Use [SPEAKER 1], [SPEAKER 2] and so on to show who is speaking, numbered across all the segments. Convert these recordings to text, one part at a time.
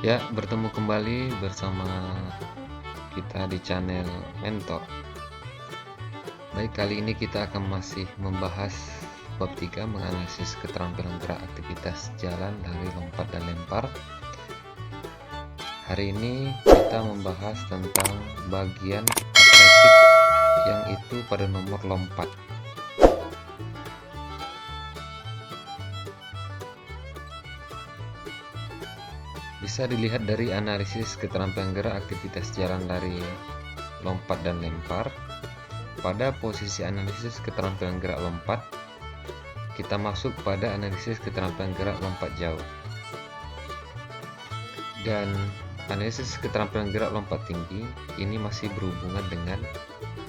[SPEAKER 1] Ya, bertemu kembali bersama kita di channel Mentor. Baik, kali ini kita akan masih membahas bab 3, menganalisis keterampilan gerak aktivitas jalan, lari, lompat, dan lempar. Hari ini kita membahas tentang bagian atletik, yang itu pada nomor lompat. Bisa dilihat dari analisis keterampilan gerak aktivitas jalan, lari, lompat, dan lempar. Pada posisi analisis keterampilan gerak lompat, kita masuk pada analisis keterampilan gerak lompat jauh. Dan analisis keterampilan gerak lompat tinggi ini masih berhubungan dengan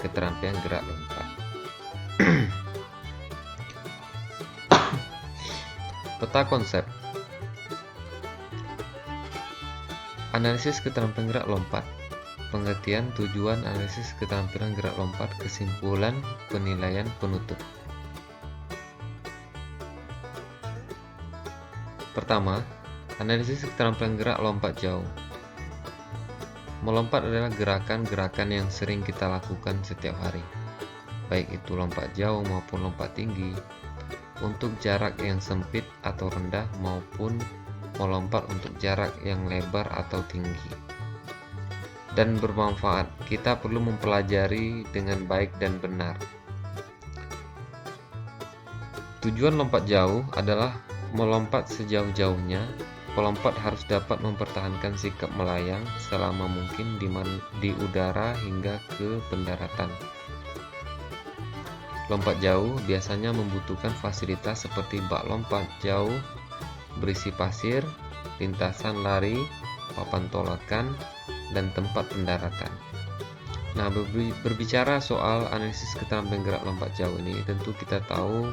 [SPEAKER 1] keterampilan gerak lompat. Peta konsep. Analisis keterampilan gerak lompat. Pengertian, tujuan analisis keterampilan gerak lompat, kesimpulan, penilaian, penutup. Pertama, analisis keterampilan gerak lompat jauh. Melompat adalah gerakan-gerakan yang sering kita lakukan setiap hari, baik itu lompat jauh maupun lompat tinggi, untuk jarak yang sempit atau rendah maupun melompat untuk jarak yang lebar atau tinggi. Dan bermanfaat, kita perlu mempelajari dengan baik dan benar. Tujuan lompat jauh adalah melompat sejauh-jauhnya. Pelompat harus dapat mempertahankan sikap melayang selama mungkin di udara hingga ke pendaratan. Lompat jauh biasanya membutuhkan fasilitas seperti bak lompat jauh berisi pasir, lintasan lari, papan tolakan, dan tempat pendaratan. Nah, berbicara soal analisis keterampilan gerak lompat jauh ini, tentu kita tahu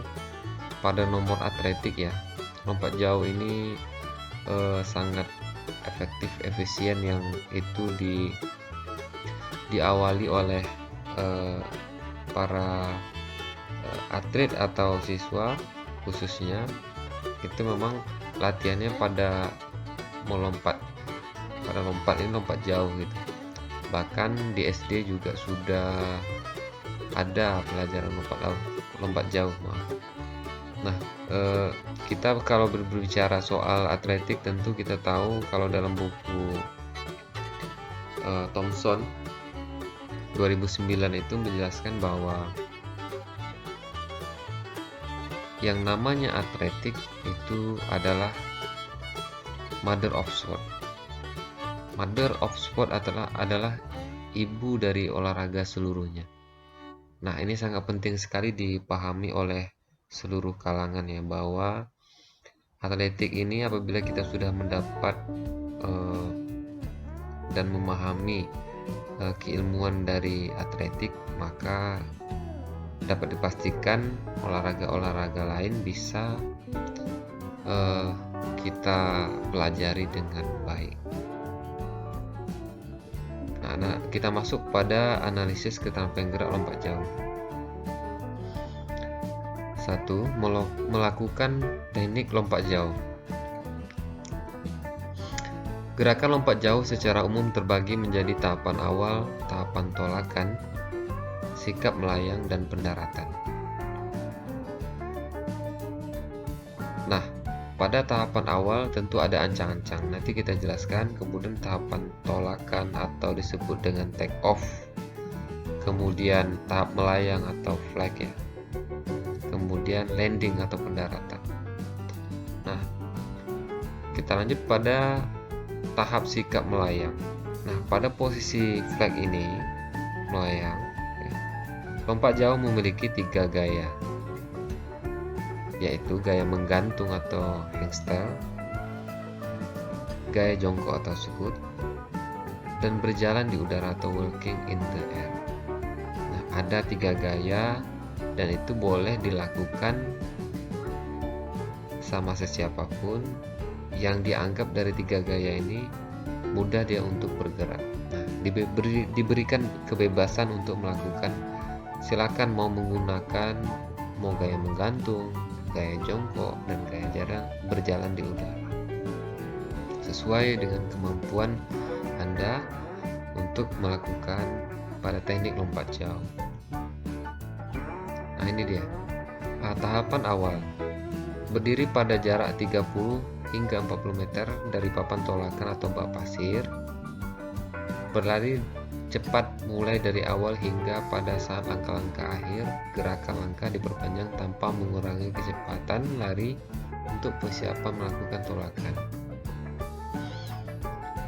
[SPEAKER 1] pada nomor atletik ya, lompat jauh ini sangat efektif, efisien, yang itu diawali oleh para atlet atau siswa khususnya, itu memang latihannya pada melompat. Pada lompat ini lompat jauh gitu. Bahkan di SD juga sudah ada pelajaran lompat jauh. Nah, kita kalau berbicara soal atletik, tentu kita tahu kalau dalam buku Thompson 2009 itu menjelaskan bahwa yang namanya atletik itu adalah mother of sport. Mother of sport adalah ibu dari olahraga seluruhnya. Nah, ini sangat penting sekali dipahami oleh seluruh kalangan ya, bahwa atletik ini apabila kita sudah mendapat dan memahami keilmuan dari atletik, maka dapat dipastikan olahraga-olaraga lain bisa kita pelajari dengan baik. Nah, kita masuk pada analisis keterampilan gerak lompat jauh. 1. Melakukan teknik lompat jauh. Gerakan lompat jauh secara umum terbagi menjadi tahapan awal, tahapan tolakan, sikap melayang, dan pendaratan. Nah, pada tahapan awal tentu ada ancang-ancang, nanti kita jelaskan. Kemudian tahapan tolakan atau disebut dengan take off. Kemudian tahap melayang atau flag ya. Kemudian landing atau pendaratan. Nah, kita lanjut pada tahap sikap melayang. Nah, pada posisi flag ini melayang ya, lompat jauh memiliki 3 gaya, yaitu gaya menggantung atau hangstyle, gaya jongkok atau scoot, dan berjalan di udara atau walking in the air. Nah, ada 3 gaya dan itu boleh dilakukan sama sesiapapun yang dianggap dari 3 gaya ini mudah dia untuk bergerak. Nah, diberikan kebebasan untuk melakukan. Silakan mau menggunakan gaya menggantung, gaya jongkok, dan gaya berjalan di udara. sesuai dengan kemampuan Anda untuk melakukan pada teknik lompat jauh. Nah, ini dia. Tahapan awal. Berdiri pada jarak 30 hingga 40 meter dari papan tolakan atau bak pasir. Berlari cepat mulai dari awal hingga pada saat langkah-langkah akhir. Gerakan langkah diperpanjang tanpa mengurangi kecepatan lari untuk persiapan melakukan tolakan.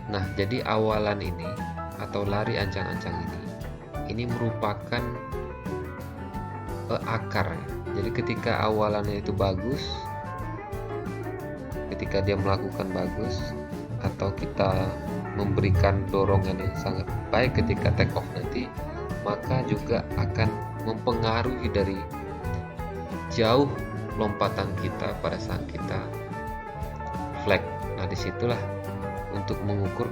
[SPEAKER 1] Nah, jadi awalan ini atau lari ancang-ancang ini merupakan akar. Jadi ketika awalannya itu bagus, ketika dia melakukan bagus, atau kita memberikan dorongan yang sangat baik ketika take off nanti, maka juga akan mempengaruhi dari jauh lompatan kita pada saat kita flag. Nah, disitulah untuk mengukur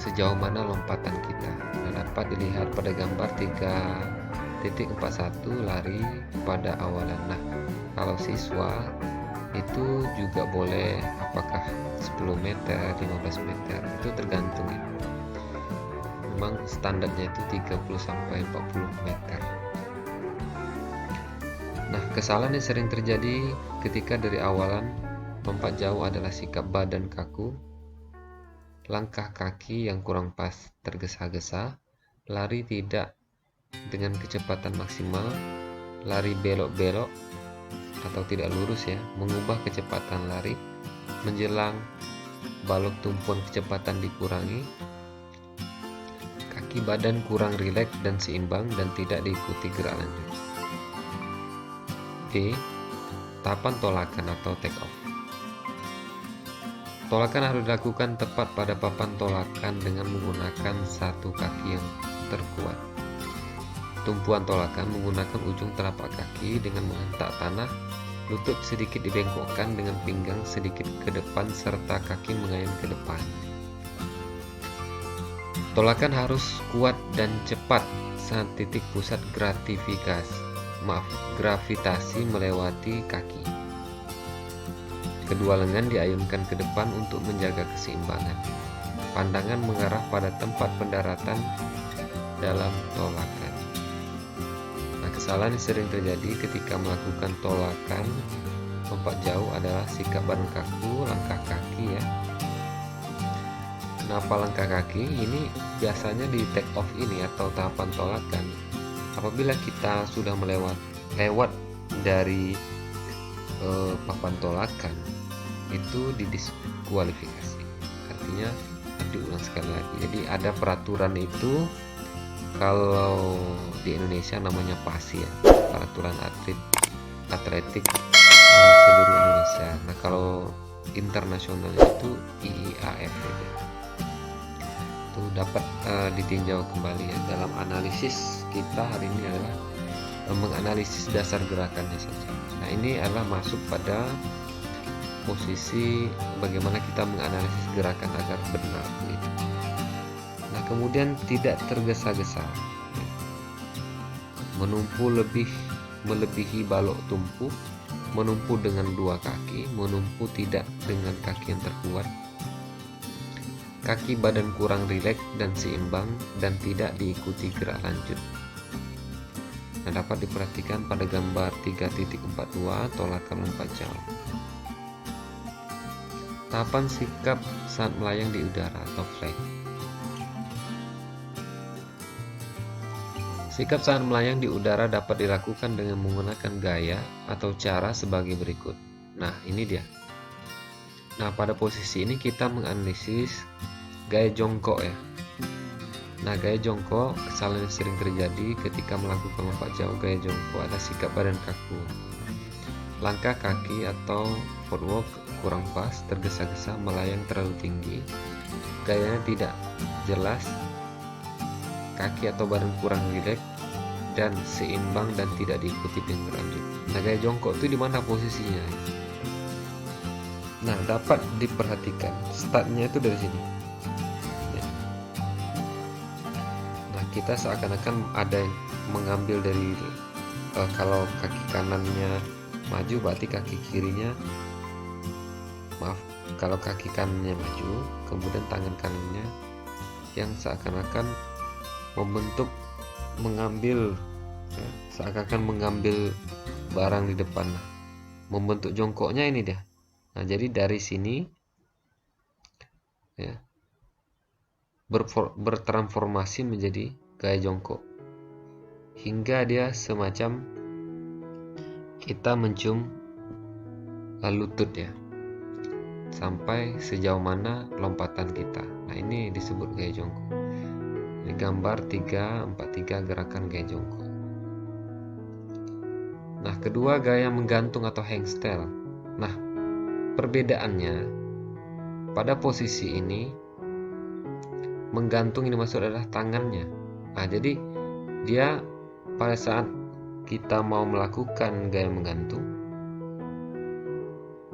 [SPEAKER 1] sejauh mana lompatan kita. Nah, dapat dilihat pada gambar 3.41 lari pada awalan. Nah, kalau siswa itu juga boleh apakah 10 meter, 15 meter, itu tergantung ya. Memang standarnya itu 30 sampai 40 meter. Nah, kesalahan yang sering terjadi ketika dari awalan lompat jauh adalah sikap badan kaku, langkah kaki yang kurang pas tergesa-gesa, lari tidak dengan kecepatan maksimal, lari belok-belok atau tidak lurus ya, mengubah kecepatan lari, menjelang balok tumpuan kecepatan dikurangi, kaki badan kurang rileks dan seimbang dan tidak diikuti gerak lanjut. B. Tahapan tolakan atau take off. Tolakan harus dilakukan tepat pada papan tolakan dengan menggunakan satu kaki yang terkuat. Tumpuan tolakan menggunakan ujung telapak kaki dengan menghentak tanah, lutut sedikit dibengkokkan dengan pinggang sedikit ke depan serta kaki mengayun ke depan. Tolakan harus kuat dan cepat saat titik pusat gravitasi melewati kaki. Kedua lengan diayunkan ke depan untuk menjaga keseimbangan. Pandangan mengarah pada tempat pendaratan dalam tolakan. Nah, kesalahan yang sering terjadi ketika melakukan tolakan lompat jauh adalah sikap badan kaku, langkah kaki ya. Kenapa langkah kaki? Ini biasanya di take off ini atau tahapan tolakan. Apabila kita sudah lewat dari papan tolakan, itu didiskualifikasi. Artinya diulang sekali lagi. Jadi ada peraturan itu, kalau di Indonesia namanya PASI ya, peraturan atletik seluruh Indonesia. Nah, kalau internasional itu IIAF ya. Itu dapat ditinjau kembali ya. Dalam analisis kita hari ini adalah menganalisis dasar gerakannya saja. Nah, ini adalah masuk pada posisi bagaimana kita menganalisis gerakan agar benar gitu. Nah, kemudian tidak tergesa-gesa, menumpu melebihi balok tumpu, menumpu dengan dua kaki, menumpu tidak dengan kaki yang terkuat, kaki badan kurang rileks dan seimbang dan tidak diikuti gerak lanjut. Nah, dapat diperhatikan pada gambar 3.42 tolakan lompat jauh. Tahapan sikap saat melayang di udara atau flag. Sikap saat melayang di udara dapat dilakukan dengan menggunakan gaya atau cara sebagai berikut. Nah, ini dia. Nah, pada posisi ini kita menganalisis gaya jongkok ya. Nah, gaya jongkok, kesalahan yang sering terjadi ketika melakukan lompat jauh gaya jongkok adalah sikap badan kaku, langkah kaki atau footwork kurang pas, tergesa-gesa, melayang terlalu tinggi, gayanya tidak jelas, kaki atau badan kurang rileks dan seimbang dan tidak diikuti dengan lanjut. Nah, gaya jongkok itu di mana posisinya? Nah, dapat diperhatikan startnya itu dari sini. Nah, kita seakan-akan ada yang mengambil dari kalau kaki kanannya maju berarti kaki kirinya Kalau kaki kanannya maju, kemudian tangan kanannya yang seakan-akan mengambil, ya, seakan-akan mengambil barang di depan. Nah, membentuk jongkoknya ini dia. Nah, jadi dari sini, ya, bertransformasi menjadi gaya jongkok hingga dia semacam kita mencium lutut, ya, sampai sejauh mana lompatan kita. Nah, ini disebut gaya jongkok. Ini gambar 343 gerakan gaya jongkok. Nah, kedua gaya menggantung atau hangstyle. Nah, perbedaannya pada posisi ini, menggantung ini maksud adalah tangannya. Nah, jadi dia pada saat kita mau melakukan gaya menggantung,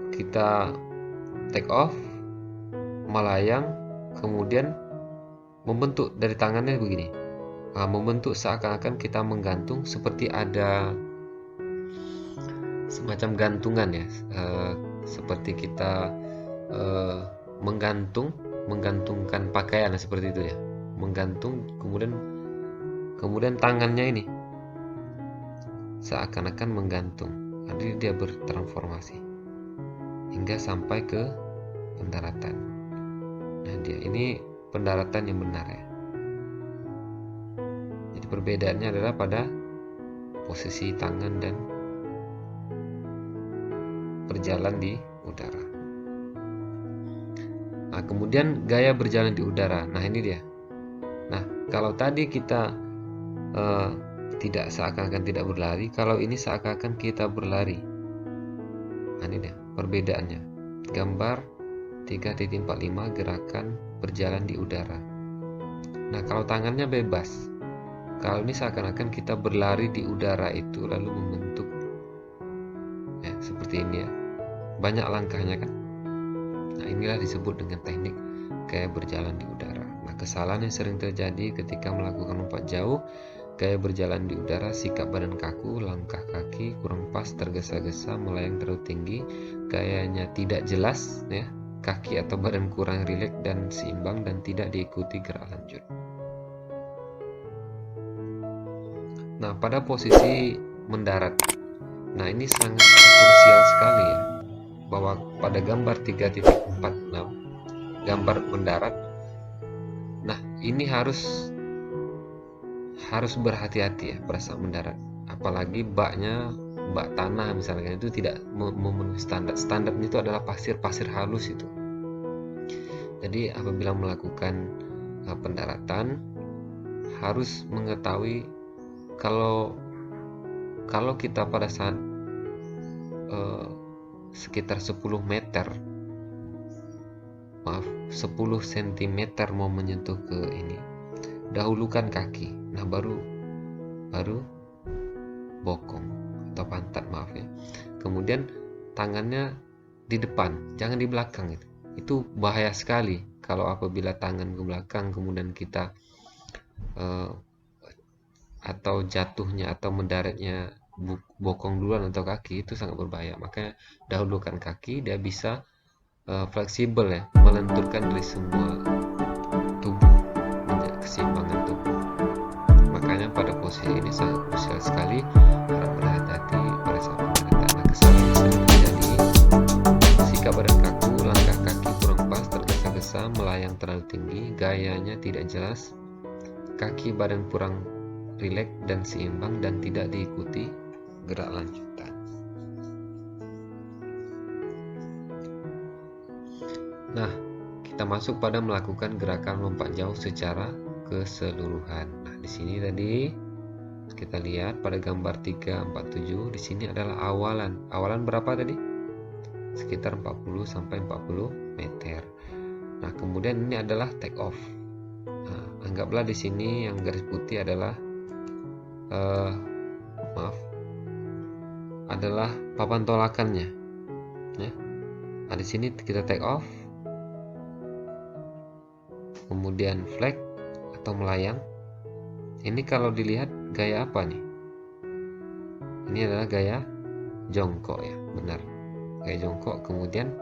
[SPEAKER 1] kita take off, melayang, kemudian membentuk dari tangannya begini. Nah, membentuk seakan-akan kita menggantung, seperti ada semacam gantungan, ya, seperti kita menggantungkan pakaian, seperti itu, ya, menggantung, kemudian tangannya ini seakan-akan menggantung. Jadi dia bertransformasi hingga sampai ke pendaratan. Nah, ini pendaratan yang benar, ya. Jadi perbedaannya adalah pada posisi tangan dan berjalan di udara. Nah, kemudian gaya berjalan di udara. Nah, ini dia. Nah, kalau tadi kita tidak, seakan-akan tidak berlari, kalau ini seakan-akan kita berlari. Nah, ini dia perbedaannya. Gambar 3.45 gerakan berjalan di udara. Nah, kalau tangannya bebas. Kalau ini seakan-akan kita berlari di udara itu lalu membentuk, ya, seperti ini, ya. Banyak langkahnya kan. Nah, inilah disebut dengan teknik gaya berjalan di udara. Nah, kesalahan yang sering terjadi ketika melakukan lompat jauh, gaya berjalan di udara, sikap badan kaku, langkah kaki kurang pas, tergesa-gesa, melayang terlalu tinggi, gayanya tidak jelas, ya, kaki atau badan kurang rileks dan seimbang, dan tidak diikuti gerak lanjut. Nah, pada posisi mendarat, nah ini sangat krusial sekali, ya, bahwa pada gambar 3.46 gambar mendarat, nah ini harus berhati-hati, ya, pada saat mendarat. Apalagi bak tanah misalnya, itu tidak memenuhi standar itu adalah pasir halus itu. Jadi apabila melakukan pendaratan harus mengetahui kalau kita pada saat sekitar 10 meter, maaf, 10 cm mau menyentuh ke ini, dahulukan kaki. Nah, baru bokong atau pantat, maaf, ya. Kemudian tangannya di depan, jangan di belakang. Itu bahaya sekali kalau apabila tangan ke belakang kemudian kita atau jatuhnya atau mendaratnya bokong duluan atau kaki, itu sangat berbahaya. Makanya dahulukan kaki, dia bisa fleksibel, ya, melenturkan dari semua tubuh, menjaga keseimbangan tubuh. Makanya pada posisi ini sangat krusial sekali, harap berhati-hati pada saat pendaratan. Nah, kesalahan yang sering terjadi, sikap badan kaku, langkah kaki kurang pas, tergesa-gesa, melayang terlalu tinggi, gayanya tidak jelas, kaki badan kurang rileks dan seimbang, dan tidak diikuti gerak lanjutan. Nah, kita masuk pada melakukan gerakan lompat jauh secara keseluruhan. Nah, di sini tadi kita lihat pada gambar 347, di sini adalah awalan. Awalan berapa tadi? Sekitar 40 sampai 40 meter. Nah, kemudian ini adalah take off. Nah, anggaplah di sini yang garis putih adalah adalah papan tolakannya, ya. Nah, di sini kita take off, kemudian flag atau melayang. Ini kalau dilihat gaya apa nih? Ini adalah gaya jongkok, ya, benar, gaya jongkok. Kemudian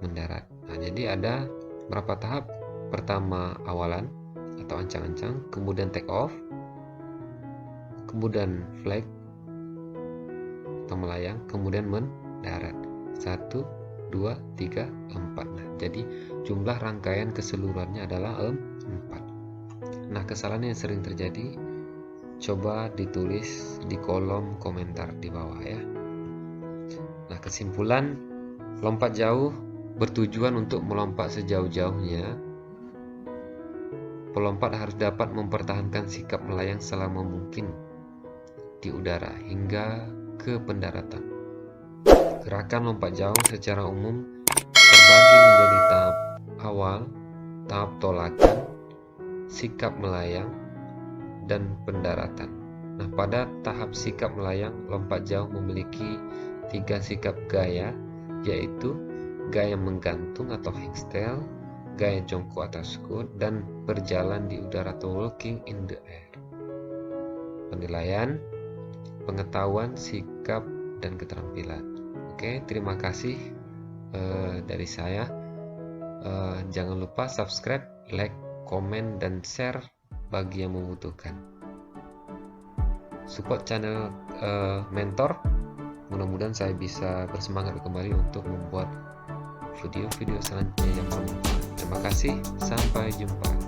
[SPEAKER 1] mendarat. Nah, jadi ada berapa tahap? Pertama awalan atau ancang-ancang, kemudian take off, kemudian flag atau melayang, kemudian mendarat. 1, 2, 3, 4. Nah, jadi jumlah rangkaian keseluruhannya adalah 4. Nah, kesalahan yang sering terjadi, coba ditulis di kolom komentar di bawah ya. Nah, kesimpulan, lompat jauh bertujuan untuk melompat sejauh-jauhnya. Pelompat harus dapat mempertahankan sikap melayang selama mungkin di udara hingga ke pendaratan. Gerakan lompat jauh secara umum terbagi menjadi tahap awal, tahap tolakan, sikap melayang, dan pendaratan. Nah, pada tahap sikap melayang, lompat jauh memiliki 3 sikap gaya, yaitu gaya menggantung atau hangtail, gaya jongkok atau scoot, dan berjalan di udara atau walking in the air. Penilaian, pengetahuan, sikap, dan keterampilan. Oke, terima kasih dari saya. Jangan lupa subscribe, like, komen, dan share bagi yang membutuhkan. Support channel mentor. Mudah-mudahan saya bisa bersemangat kembali untuk membuat video-video selanjutnya yang bermanfaat. Terima kasih, sampai jumpa.